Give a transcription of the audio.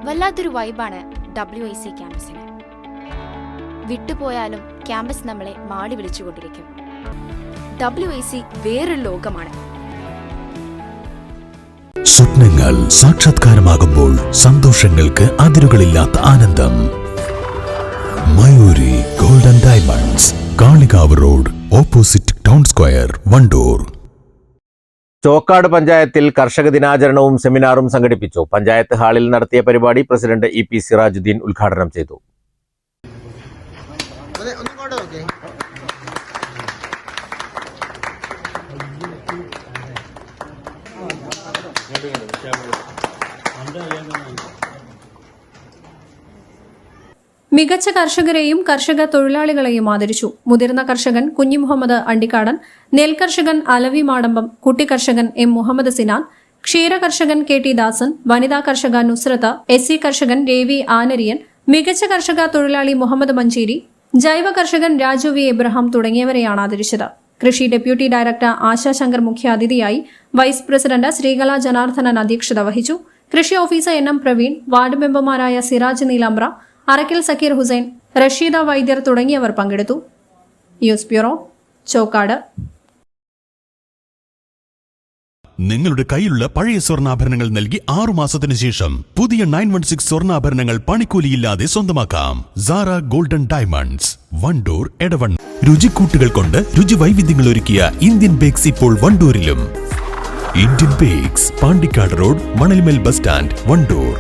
വല്ലാത്തൊരു വൈബാണ് WIC ക്യാമ്പസിന്. വിട്ടുപോയാലും campus നമ്മളെ മാടി വിളിച്ചുകൊണ്ടിരിക്കും. WIC വേറൊരു ലോകമാണ്. സ്വപ്നങ്ങൾ സാക്ഷാത്കാരമാകുമ്പോൾ സന്തോഷങ്ങൾക്ക് അതിരുകളില്ലാത്ത ആനന്ദം. Mayuri golden diamonds, Kalikavu road, opposite town square, Wandoor. Chokkad പഞ്ചായത്തിൽ കർഷക ദിനാചരണവും സെമിനാറും സംഘടിപ്പിച്ചു. പഞ്ചായത്ത് ഹാളിൽ നടത്തിയ പരിപാടി പ്രസിഡന്റ് EP സിറാജുദ്ദീൻ ഉദ്ഘാടനം ചെയ്തു. മികച്ച കർഷകരെയും കർഷക തൊഴിലാളികളെയും ആദരിച്ചു. മുതിർന്ന കർഷകൻ കുഞ്ഞിമുഹമ്മദ് അണ്ടിക്കാടൻ, നെൽകർഷകൻ അലവി മാടമ്പം, കുട്ടിക്കർഷകൻ M മുഹമ്മദ് സിനാൻ, ക്ഷീര കർഷകൻ KT ദാസൻ, വനിതാ കർഷക നുസ്രത്ത്, SC കർഷകൻ രവി ആനരിയൻ, മികച്ച കർഷക തൊഴിലാളി മുഹമ്മദ് മഞ്ചേരി, ജൈവ കർഷകൻ രാജു V എബ്രഹാം തുടങ്ങിയവരെയാണ് ആദരിച്ചത്. കൃഷി ഡെപ്യൂട്ടി ഡയറക്ടർ ആശാ ശങ്കർ മുഖ്യാതിഥിയായി, വൈസ് പ്രസിഡന്റ് ശ്രീകല ജനാർദ്ദനൻ അധ്യക്ഷത വഹിച്ചു. കൃഷി ഓഫീസർ NM പ്രവീൺ, വാർഡ് മെമ്പർമാരായ സിറാജ് നീലാമ്പ്ര, അറക്കൽ സക്കീർ ഹുസൈൻ, റഷീദ വൈദ്യർ തുടങ്ങിയവർ പങ്കെടുത്തു. News bureau, Chokkad. നിങ്ങളുടെ കയ്യിലുള്ള പഴയ സ്വർണ്ണാഭരണങ്ങൾ നൽകി 6 മാസത്തിന് ശേഷം പുതിയ 916 സ്വർണ്ണാഭരണങ്ങൾ പണിക്കൂലിയില്ലാതെ സ്വന്തമാക്കാം. Sara golden diamonds, Wandoor, Edavanna. രുചിക്കൂട്ടുകൾ കൊണ്ട് രുചി വൈവിധ്യങ്ങൾ ഒരുക്കിയ ഇന്ത്യൻ ബേക്സ് ഇപ്പോൾ വണ്ടൂരിലും. Indian bakes, Pandikkad road, Manalmel bus stand, Wandoor.